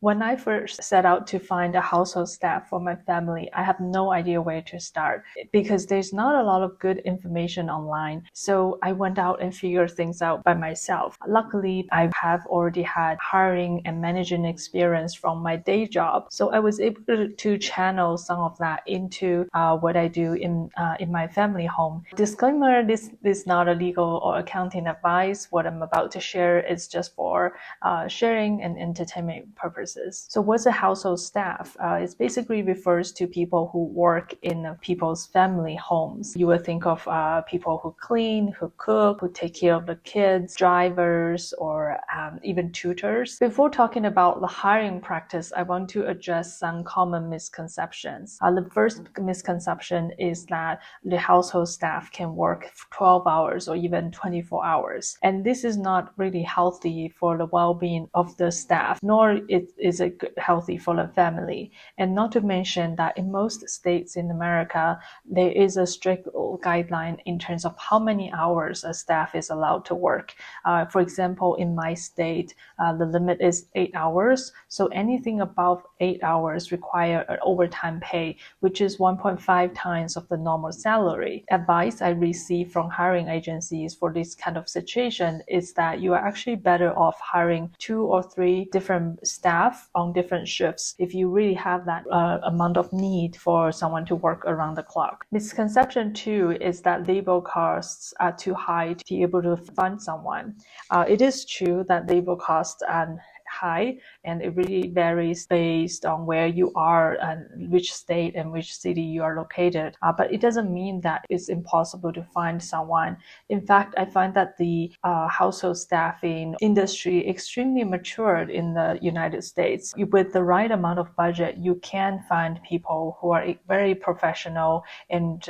When I first set out to find a household staff for my family, I have no idea where to start because there's not a lot of good information online. So I went out and figured things out by myself. Luckily, I have already had hiring and managing experience from my day job. So I was able to channel some of that into what I do in my family home. Disclaimer, this is not a legal or accounting advice. What I'm about to share is just for sharing and entertainment purposes. So what's a household staff? It basically refers to people who work in people's family homes. You would think of people who clean, who cook, who take care of the kids, drivers, or even tutors. Before talking about the hiring practice, I want to address some common misconceptions. The first misconception is that the household staff can work 12 hours or even 24 hours. And this is not really healthy for the well-being of the staff, nor is it healthy for the family. And not to mention that in most states in America, there is a strict guideline in terms of how many hours a staff is allowed to work. For example, in my state, the limit is 8 hours. So anything above 8 hours require an overtime pay, which is 1.5 times of the normal salary. Advice I receive from hiring agencies for this kind of situation is that you are actually better off hiring 2 or 3 different staff on different shifts if you really have that amount of need for someone to work around the clock. Misconception 2 is that labor costs are too high to be able to fund someone. It is true that labor costs are high, and it really varies based on where you are and which state and which city you are located. But it doesn't mean that it's impossible to find someone. In fact, I find that the household staffing industry extremely matured in the United States. With the right amount of budget, you can find people who are very professional and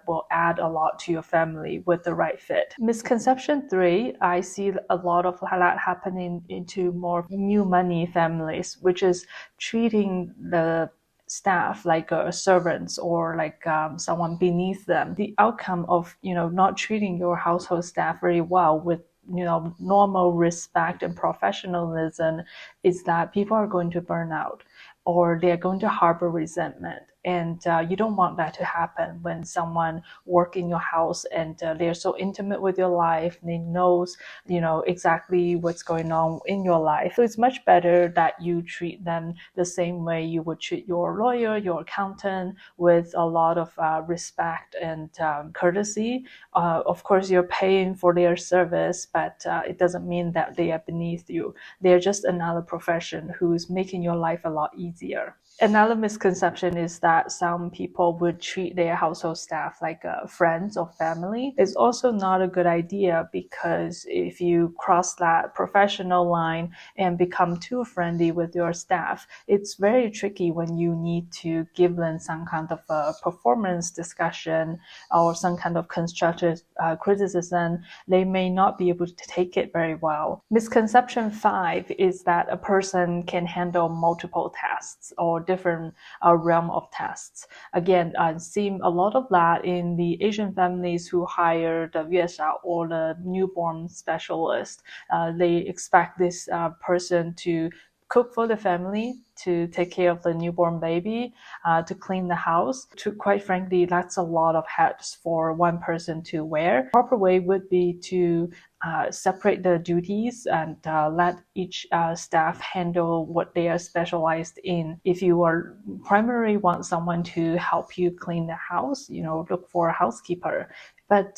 will add a lot to your family with the right fit. Misconception 3, I see a lot of that happening into more new money families, which is treating the staff like servants or like someone beneath them. The outcome of not treating your household staff very well with normal respect and professionalism is that people are going to burn out or they're going to harbor resentment. And you don't want that to happen when someone works in your house and they're so intimate with your life. They knows, exactly what's going on in your life. So it's much better that you treat them the same way you would treat your lawyer, your accountant, with a lot of respect and courtesy. Of course, you're paying for their service, but it doesn't mean that they are beneath you. They're just another profession who's making your life a lot easier. Another misconception is that some people would treat their household staff like friends or family. It's also not a good idea because if you cross that professional line and become too friendly with your staff, it's very tricky when you need to give them some kind of a performance discussion or some kind of constructive criticism. They may not be able to take it very well. Misconception 5 is that a person can handle multiple tasks or different realm of tasks. Again, I've seen a lot of that in the Asian families who hire the yuesha or the newborn specialist. They expect this person to cook for the family, to take care of the newborn baby, to clean the house. Quite frankly, that's a lot of hats for one person to wear. The proper way would be to separate the duties and let each staff handle what they are specialized in. If you are primarily want someone to help you clean the house, look for a housekeeper. But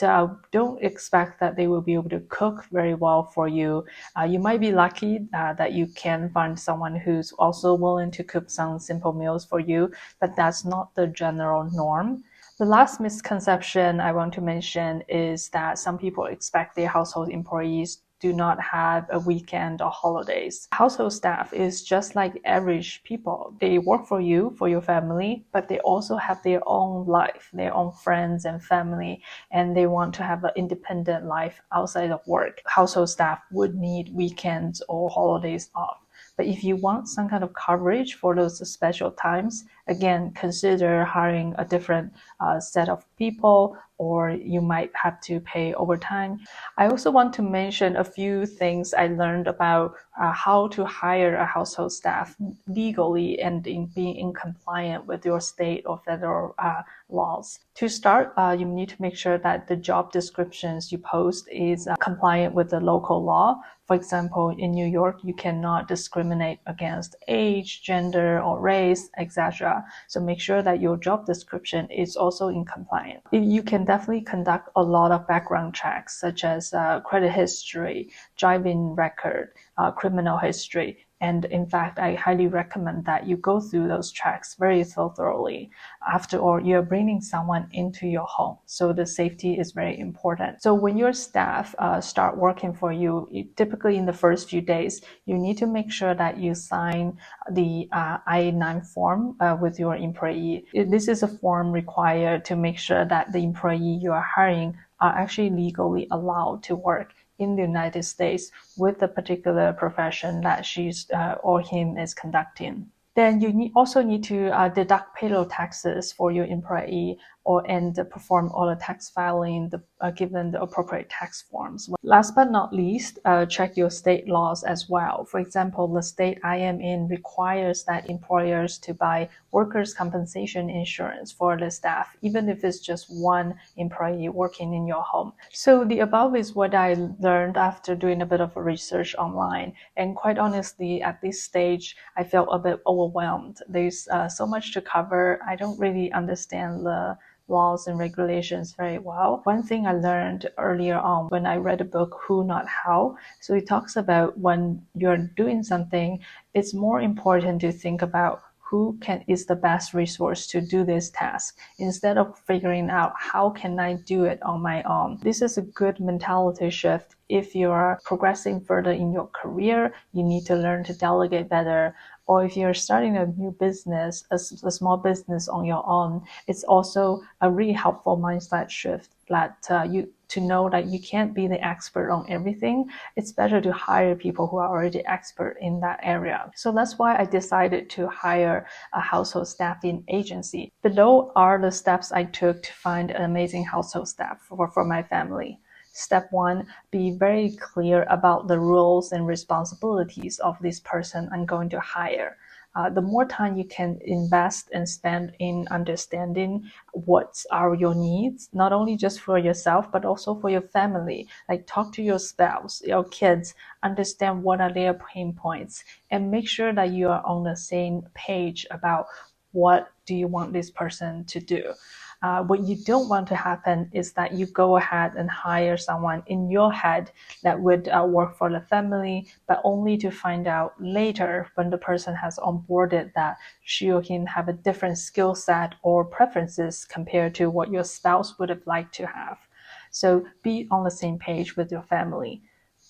don't expect that they will be able to cook very well for you. You might be lucky that you can find someone who's also willing to cook some simple meals for you, but that's not the general norm. The last misconception I want to mention is that some people expect their household employees do not have a weekend or holidays. Household staff is just like average people. They work for you, for your family, but they also have their own life, their own friends and family, and they want to have an independent life outside of work. Household staff would need weekends or holidays off. But if you want some kind of coverage for those special times, again, consider hiring a different set of people or you might have to pay overtime. I also want to mention a few things I learned about how to hire a household staff legally and in being in compliant with your state or federal laws. To start, you need to make sure that the job descriptions you post is compliant with the local law. For example, in New York, you cannot discriminate against age, gender, or race, etc. So make sure that your job description is also in compliance. You can definitely conduct a lot of background checks, such as credit history, driving record, criminal history. And in fact, I highly recommend that you go through those checks very thoroughly. After all, you're bringing someone into your home, so the safety is very important. So when your staff start working for you, typically in the first few days, you need to make sure that you sign the I-9 form with your employee. This is a form required to make sure that the employee you are hiring are actually legally allowed to work in the United States with the particular profession that she's or him is conducting. Then you also need to deduct payroll taxes for your employee and perform all the tax filing given the appropriate tax forms. Last but not least, check your state laws as well. For example, the state I am in requires that employers to buy workers' compensation insurance for the staff, even if it's just one employee working in your home. So the above is what I learned after doing a bit of research online. And quite honestly, at this stage, I felt a bit overwhelmed. There's so much to cover. I don't really understand the laws and regulations very well. One thing I learned earlier on when I read a book, Who Not How, so it talks about when you're doing something, it's more important to think about who is the best resource to do this task instead of figuring out how can I do it on my own. This is a good mentality shift. If you are progressing further in your career, you need to learn to delegate better. Or if you're starting a new business, a small business on your own, it's also a really helpful mindset shift that to know that you can't be the expert on everything. It's better to hire people who are already expert in that area. So that's why I decided to hire a household staffing agency. Below are the steps I took to find an amazing household staff for my family. Step 1, be very clear about the roles and responsibilities of this person I'm going to hire. The more time you can invest and spend in understanding what are your needs, not only just for yourself, but also for your family. Like talk to your spouse, your kids, understand what are their pain points, and make sure that you are on the same page about what do you want this person to do. What you don't want to happen is that you go ahead and hire someone in your head that would work for the family, but only to find out later when the person has onboarded that she or he have a different skill set or preferences compared to what your spouse would have liked to have. So be on the same page with your family.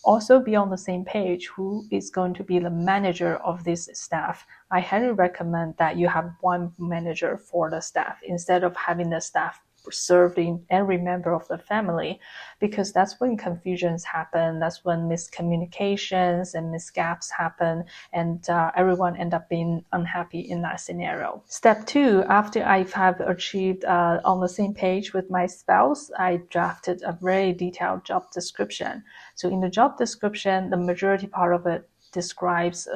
Also be on the same page who is going to be the manager of this staff. I highly recommend that you have one manager for the staff instead of having the staff served in every member of the family, because that's when confusions happen, that's when miscommunications and misgaps happen, and everyone end up being unhappy in that scenario. Step 2, after I have achieved on the same page with my spouse, I drafted a very detailed job description. So in the job description, the majority part of it describes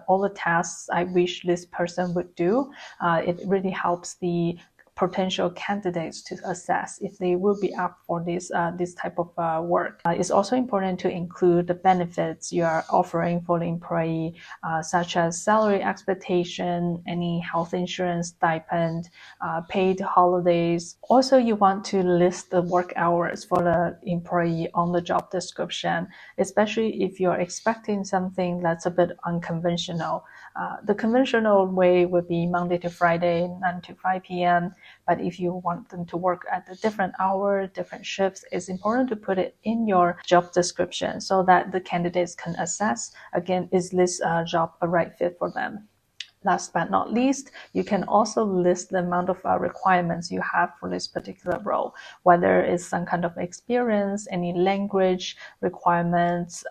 all the tasks I wish this person would do. It really helps the potential candidates to assess if they will be up for this type of work. It's also important to include the benefits you are offering for the employee, such as salary expectation, any health insurance stipend, paid holidays. Also, you want to list the work hours for the employee on the job description, especially if you're expecting something that's a bit unconventional. The conventional way would be Monday to Friday, 9 to 5 p.m. But if you want them to work at a different hour, different shifts, it's important to put it in your job description so that the candidates can assess, again, is this job a right fit for them? Last but not least, you can also list the amount of requirements you have for this particular role, whether it's some kind of experience, any language requirements.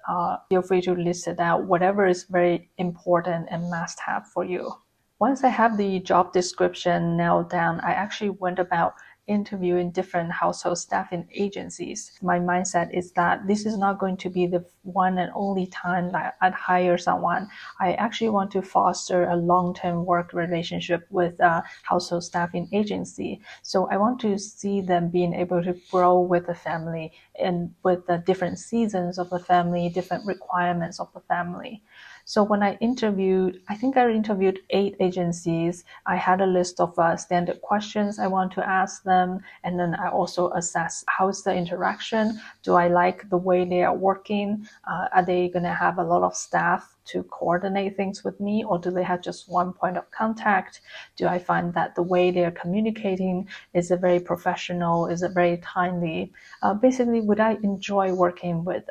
Feel free to list it out, whatever is very important and must have for you. Once I have the job description nailed down, I actually went about interviewing different household staffing agencies, my mindset is that this is not going to be the one and only time that I'd hire someone. I actually want to foster a long-term work relationship with a household staffing agency. So I want to see them being able to grow with the family and with the different seasons of the family, different requirements of the family. So when I interviewed, I think I interviewed 8 agencies. I had a list of standard questions I want to ask them. And then I also assess how's the interaction? Do I like the way they are working? Are they going to have a lot of staff to coordinate things with me, or do they have just one point of contact? Do I find that the way they're communicating is it very professional? Is it very timely? Basically, would I enjoy working with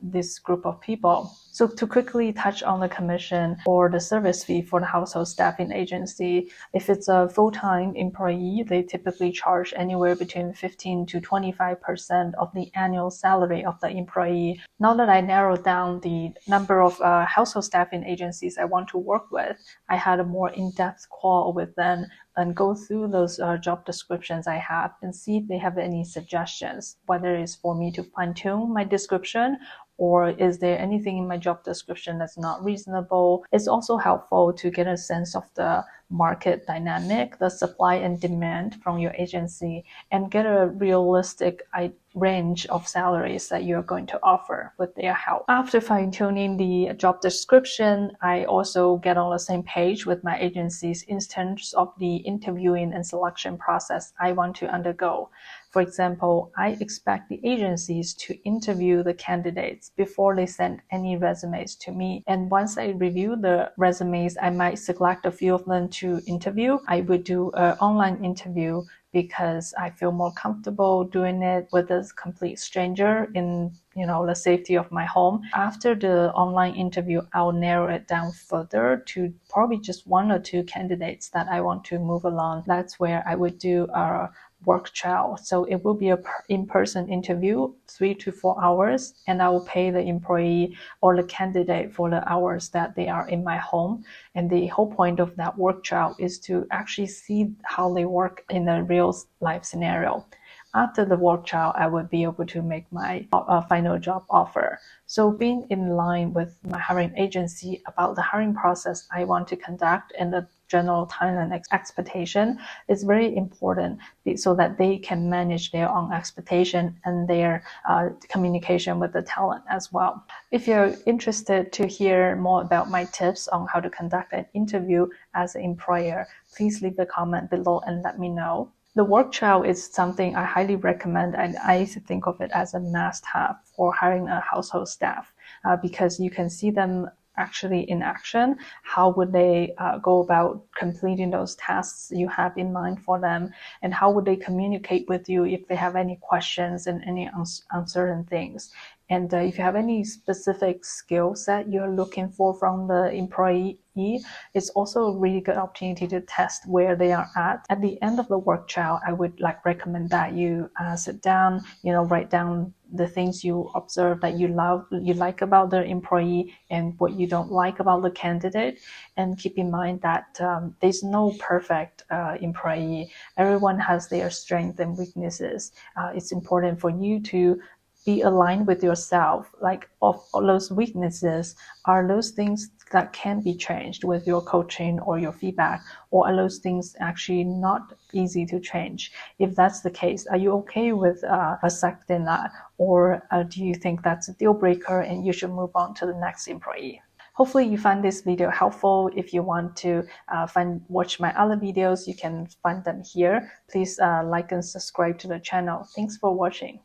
this group of people? So to quickly touch on the commission or the service fee for the household staffing agency, if it's a full-time employee, they typically charge anywhere between 15 to 25% of the annual salary of the employee. Now that I narrowed down the number of household staffing agencies I want to work with, I had a more in-depth call with them and go through those job descriptions I have and see if they have any suggestions, whether it's for me to fine-tune my description or is there anything in my job description that's not reasonable. It's also helpful to get a sense of the market dynamic, the supply and demand from your agency, and get a realistic range of salaries that you're going to offer with their help. After fine-tuning the job description, I also get on the same page with my agencies in terms of the interviewing and selection process I want to undergo. For example, I expect the agencies to interview the candidates before they send any resumes to me. And once I review the resumes, I might select a few of them to interview. I would do an online interview because I feel more comfortable doing it with a complete stranger in the safety of my home. After the online interview, I'll narrow it down further to probably just 1 or 2 candidates that I want to move along. That's where I would do a work trial. So it will be an in-person interview, 3 to 4 hours, and I will pay the employee or the candidate for the hours that they are in my home. And the whole point of that work trial is to actually see how they work in a real life scenario. After the work trial, I would be able to make my final job offer. So being in line with my hiring agency about the hiring process I want to conduct and the general timeline expectation is very important so that they can manage their own expectation and their communication with the talent as well. If you're interested to hear more about my tips on how to conduct an interview as an employer, please leave a comment below and let me know. The work trial is something I highly recommend, and I think of it as a must-have for hiring a household staff because you can see them actually in action. How would they go about completing those tasks you have in mind for them, and how would they communicate with you if they have any questions and any uncertain things. And if you have any specific skill set you're looking for from the employee, it's also a really good opportunity to test where they are at. At the end of the work trial, I would recommend that you sit down, write down the things you observe that you like about the employee and what you don't like about the candidate. And keep in mind that there's no perfect employee. Everyone has their strengths and weaknesses. It's important for you to be aligned with yourself. Of all those weaknesses, are those things that can be changed with your coaching or your feedback, or are those things actually not easy to change? If that's the case, are you okay with accepting that, or do you think that's a deal breaker and you should move on to the next employee? Hopefully you find this video helpful. If you want to watch my other videos, you can find them here. Please like and subscribe to the channel. Thanks for watching.